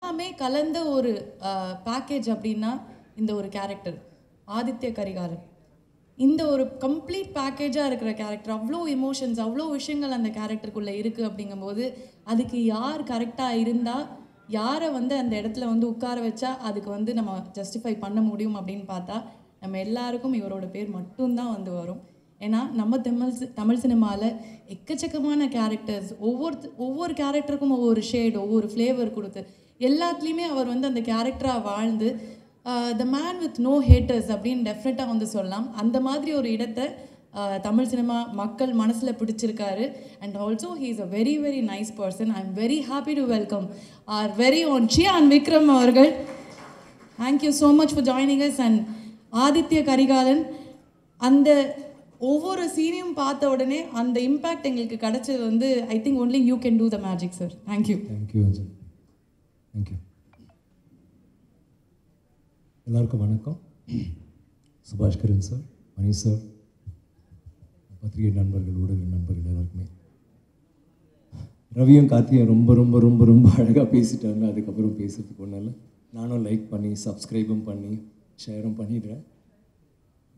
எல்லாமே கலந்த ஒரு பேக்கேஜ் அப்படின்னா இந்த ஒரு கேரக்டர் ஆதித்ய கரிகாலன். இந்த ஒரு கம்ப்ளீட் பேக்கேஜாக இருக்கிற கேரக்டர், அவ்வளோ எமோஷன்ஸ், அவ்வளோ விஷயங்கள் அந்த கேரக்டருக்குள்ளே இருக்குது. அப்படிங்கும்போது அதுக்கு யார் கரெக்டாக இருந்தால், யாரை அந்த இடத்துல உட்கார வச்சா அதுக்கு நம்ம ஜஸ்டிஃபை பண்ண முடியும் அப்படின்னு பார்த்தா நம்ம எல்லாருக்கும் இவரோட பேர் மட்டும்தான் வரும். ஏன்னா நம்ம தமிழ் சினிமாவில் எக்கச்சக்கமான கேரக்டர்ஸ், ஒவ்வொரு கேரக்டருக்கும் ஒவ்வொரு ஷேட், ஒவ்வொரு ஃப்ளேவர் கொடுத்து எல்லாத்துலேயுமே அவர் அந்த கேரக்டராக வாழ்ந்து the man with no haters அப்படின்னு டெஃபினட்டாக சொல்லலாம். அந்த மாதிரி ஒரு இடத்தை தமிழ் சினிமா மக்கள் மனசில் பிடிச்சிருக்காரு. And also he is a very very nice person. I am very happy to welcome our very own Chiyaan Vikram அவர்கள். Thank you so much for joining us. And Aditya Karikalan அந்த ஒவ்வொரு சீனையும் பார்த்த உடனே அந்த இம்பேக்ட் எங்களுக்கு கிடைச்சது I think only you can do the magic sir. Thank you. Thank you Ajay. Thank you. எல்லாருக்கும் வணக்கம். சுபாஷ்கரன் சார், மணி சார், பத்திரிகை நண்பர்கள், ஊடக நண்பர்கள் எல்லாருக்குமே. ரவியும் கார்த்தியும் ரொம்ப ரொம்ப ரொம்ப ரொம்ப அழகாக பேசிட்டாங்க. அதுக்கப்புறம் பேசுறதுக்கு ஒன்றும் இல்லை. நானும் லைக் பண்ணி சப்ஸ்கிரைபும் பண்ணி ஷேரும் பண்ணிடுறேன்.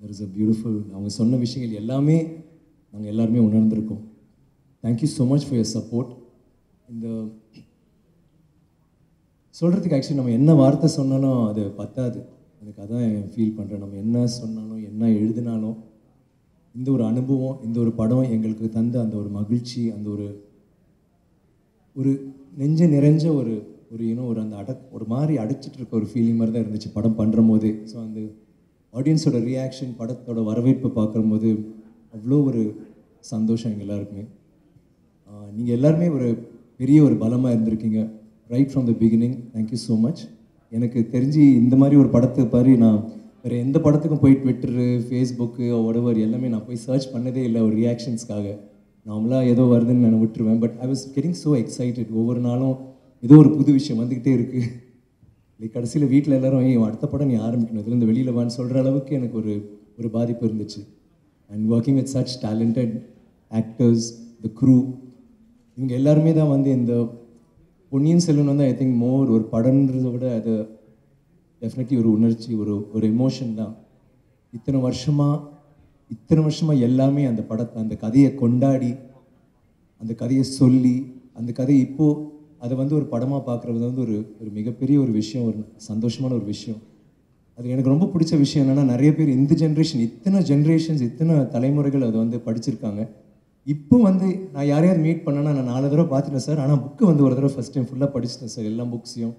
தெர் இஸ் அ பியூட்டிஃபுல், அவங்க சொன்ன விஷயங்கள் எல்லாமே நாங்கள் எல்லாருமே உணர்ந்திருக்கோம். Thank you so much for your support. இந்த சொல்கிறதுக்கு ஆக்சுவலி நம்ம என்ன வார்த்தை சொன்னாலும் அது பத்தாது. எனக்கு அதான் ஃபீல் பண்ணுறேன். நம்ம என்ன சொன்னாலும் என்ன எழுதினாலும் இந்த ஒரு அனுபவம், இந்த ஒரு படம் எங்களுக்கு தந்த அந்த ஒரு மகிழ்ச்சி, அந்த ஒரு நெஞ்சு நிறைஞ்ச ஒரு ஒரு அந்த ஒரு மாதிரி அடைச்சிட்டு இருக்க ஒரு ஃபீலிங் மாதிரி தான் இருந்துச்சு படம் பண்ணுற போது. ஸோ அந்த ஆடியன்ஸோட ரியாக்ஷன், படத்தோட வரவேற்பை பார்க்கும்போது அவ்வளோ ஒரு சந்தோஷம் எங்கள் எல்லாருக்குமே. நீங்கள் எல்லாருமே ஒரு பெரிய ஒரு பலமாக இருந்திருக்கீங்க right from the beginning. Thank you so much. எனக்கு தெரிஞ்சு இந்த மாதிரி ஒரு படத்தை பாரு நான் வேறு எந்த படத்துக்கும் போய் ட்விட்டரு, ஃபேஸ்புக்கு, ஒடவர் எல்லாமே நான் போய் சர்ச் பண்ணதே இல்லை ஒரு ரியாக்ஷன்ஸ்க்காக. நார்மலாக ஏதோ வருதுன்னு நான் விட்டுருவேன். But I was getting so excited. ஒவ்வொரு நாளும் ஏதோ ஒரு புது விஷயம் வந்துக்கிட்டே இருக்குது. லைக் கடைசியில் வீட்டில் எல்லோரும் அடுத்த படம் நீ ஆரம்பிக்கணும், இதுலேருந்து வெளியில் வான்னு சொல்கிற அளவுக்கு எனக்கு ஒரு பாதிப்பு இருந்துச்சு. And working with such talented actors, the crew, இவங்க எல்லாருமே தான் இந்த Ponniyin Selvan I think more ஒரு படம்ன்றதை விட அது டெஃபினெட்லி ஒரு உணர்ச்சி, ஒரு எமோஷன் தான். இத்தனை வருஷமாக எல்லாமே அந்த படத்தை, அந்த கதையை கொண்டாடி, அந்த கதையை சொல்லி, அந்த கதையை இப்போது அதை ஒரு படமாக பார்க்குறது ஒரு மிகப்பெரிய ஒரு விஷயம், ஒரு சந்தோஷமான ஒரு விஷயம். அது எனக்கு ரொம்ப பிடிச்ச விஷயம் என்னென்னா, நிறைய பேர் இந்த ஜென்ரேஷன், இத்தனை தலைமுறைகள் அதை படிச்சிருக்காங்க. இப்போ நான் யாரையாவது மீட் பண்ணேன்னா நான் 4 தடவை பார்த்துட்டேன் சார், ஆனால் புக்கு ஒரு தடவை ஃபஸ்ட் டைம் ஃபுல்லாக படிச்சிட்டேன் சார், எல்லா புக்ஸையும்.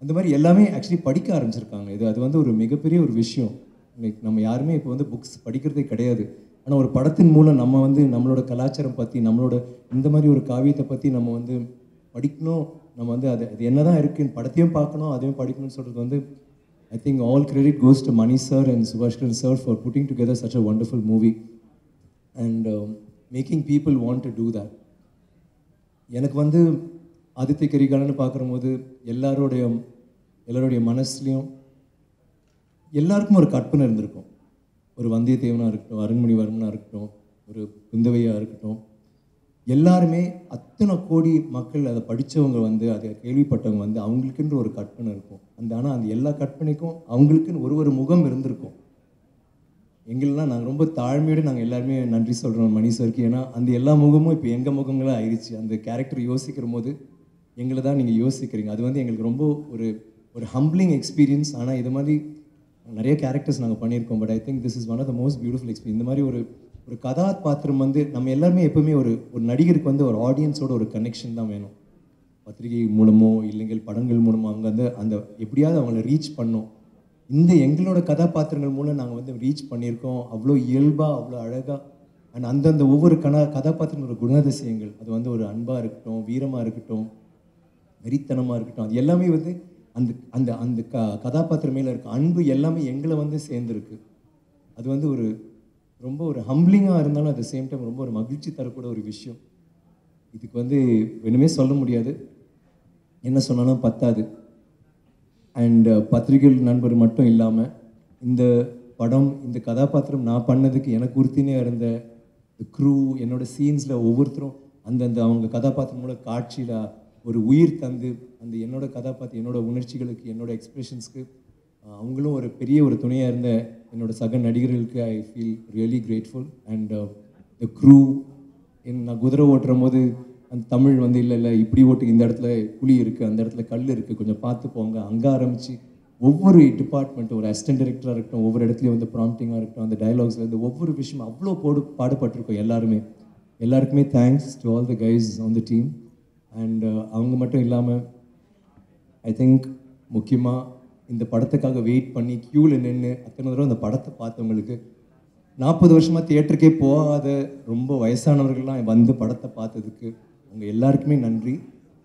அந்த மாதிரி எல்லாமே ஆக்சுவலி படிக்க ஆரம்பிச்சிருக்காங்க. அது ஒரு மிகப்பெரிய ஒரு விஷயம். லைக் நம்ம யாருமே இப்போ புக்ஸ் படிக்கிறதே கிடையாது. ஆனால் ஒரு படத்தின் மூலம் நம்ம நம்மளோட கலாச்சாரம் பற்றி, நம்மளோட இந்த மாதிரி ஒரு காவியத்தை பற்றி நம்ம படிக்கணும். நம்ம அது என்ன தான் இருக்குன்னு படத்தையும் பார்க்கணும், அதையும் படிக்கணும்னு சொல்கிறது I think all credit goes to Mani sir and Subaskaran sir for putting together such a wonderful movie and making people want to do that. எனக்கு ஆதித்ய கரிகாலன்னு பார்க்கும்போது எல்லாருடைய மனசுலையும் எல்லாருக்கும் ஒரு கற்பனை இருந்திருக்கும். ஒரு வந்தியத்தேவனாக இருக்கட்டும், அருண்மொழிவர்மனாக இருக்கட்டும், ஒரு குந்தவையாக இருக்கட்டும், எல்லாருமே அத்தனை கோடி மக்கள் அதை படித்தவங்க அதை கேள்விப்பட்டவங்க அவங்களுக்குன்ற ஒரு கற்பனை இருக்கும். ஆனால் அந்த எல்லா கற்பனைக்கும் அவங்களுக்குன்னு ஒரு முகம் இருந்திருக்கும். எங்களெலாம் நாங்கள் ரொம்ப தாழ்மையோடு நாங்கள் எல்லாருமே நன்றி சொல்கிறோம் மணி சாருக்கு. ஏன்னா அந்த எல்லா முகமும் இப்போ எங்கள் முகங்களாக ஆயிடுச்சு. அந்த கேரக்டர் யோசிக்கிற போது எங்களை தான் நீங்கள் யோசிக்கிறீங்க. அது எங்களுக்கு ரொம்ப ஒரு ஹம்பிளிங் எக்ஸ்பீரியன்ஸ். ஆனால் இது மாதிரி நிறைய கேரக்டர்ஸ் நாங்கள் பண்ணியிருக்கோம். But I think this is one of the most beautiful experience. இந்த மாதிரி ஒரு கதாபாத்திரம் நம்ம எல்லாருமே எப்போவுமே ஒரு நடிகருக்கு ஒரு ஆடியன்ஸோட ஒரு கனெக்ஷன் தான் வேணும். பத்திரிகை மூலமோ இல்லைங்கள் படங்கள் மூலமோ அவங்க அந்த எப்படியாவது அவங்கள ரீச் பண்ணோம். எங்களோட கதாபாத்திரங்கள் மூலம் நாங்கள் ரீச் பண்ணியிருக்கோம். அவ்வளோ இயல்பாக, அவ்வளோ அழகாக. அண்ட் அந்தந்த ஒவ்வொரு கதாபாத்திரங்களோட குணாதிசயங்கள், அது ஒரு அன்பாக இருக்கட்டும், வீரமாக இருக்கட்டும், வெறித்தனமாக இருக்கட்டும், அது எல்லாமே அந்த அந்த அந்த கதாபாத்திரம் மேலே இருக்க அன்பு எல்லாமே எங்களை சேர்ந்துருக்கு. அது ரொம்ப ஒரு ஹம்பிளிங்காக இருந்தாலும் அட் த சேம் டைம் ரொம்ப ஒரு மகிழ்ச்சி தரக்கூட ஒரு விஷயம். இதுக்கு வேணுமே சொல்ல முடியாது, என்ன சொன்னாலும் பத்தாது. அண்ட் பத்திரிகை நண்பர் மட்டும் இல்லாமல் இந்த படம், இந்த கதாபாத்திரம் நான் பண்ணதுக்கு எனக்கு உறுத்தினே இருந்த க்ரூ, என்னோடய சீன்ஸில் ஒவ்வொருத்தரும் அந்தந்த அவங்க கதாபாத்திரம் மூலம் காட்சியில் ஒரு உயிர் தந்து அந்த என்னோட கதாபாத்திரம் என்னோட உணர்ச்சிகளுக்கு என்னோட எக்ஸ்பிரஷன்ஸ்க்கு அவங்களும் ஒரு பெரிய ஒரு துணையாக இருந்த என்னோட சக நடிகர்களுக்கு I feel really grateful and the crew நான் குதிரை ஓட்டுற போது அந்த தமிழ் வந்து இல்லை இப்படி ஓட்டு இந்த இடத்துல புலி இருக்குது அந்த இடத்துல கல் இருக்குது கொஞ்சம் பார்த்து போங்க அங்கே ஆரம்பித்து ஒவ்வொரு டிபார்ட்மெண்ட்டும் ஒரு அசிஸ்டன்ட் டைரக்டராக இருக்கட்டும் ஒவ்வொரு இடத்துலையும் வந்து ப்ராம்ப்டிங்காக இருக்கட்டும் அந்த டைலாக்ஸ்லேருந்து ஒவ்வொரு விஷயம் அவ்வளோ பாடுபட்டிருக்கோம் எல்லாருக்குமே thanks to all the guys on the team and அவங்க மட்டும் இல்லாமல் ஐ திங்க் முக்கியமாக இந்த படத்துக்காக வெயிட் பண்ணி க்யூவில் நின்று அத்தனை தடவை அந்த படத்தை பார்த்தவங்களுக்கு 40 வருஷமாக தியேட்டருக்கே போகாத ரொம்ப வயசானவர்கள்லாம் வந்து படத்தை பார்த்ததுக்கு உங்கள் எல்லாருக்குமே நன்றி.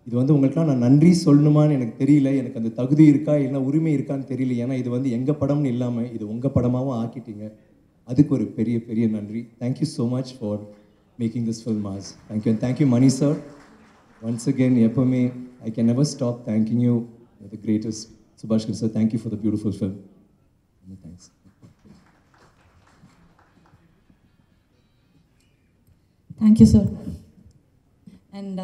இது வந்து உங்களுக்குலாம் நான் நன்றி சொல்லணுமான்னு எனக்கு தெரியல, எனக்கு அந்த தகுதி இருக்கா இல்லை உரிமை இருக்கான்னு தெரியல. ஏன்னா இது வந்து எங்கள் படம்னு இல்லாமல் இது உங்கள் படமாகவும் ஆக்கிட்டீங்க. அதுக்கு ஒரு பெரிய பெரிய நன்றி. Thank you so much for making this film mass. Thank you and thank you Mani sir. Once again எப்போவுமே I can never stop thank you you the greatest. Subaskar sir, thank you for the beautiful film. Thanks. Thank you, sir. And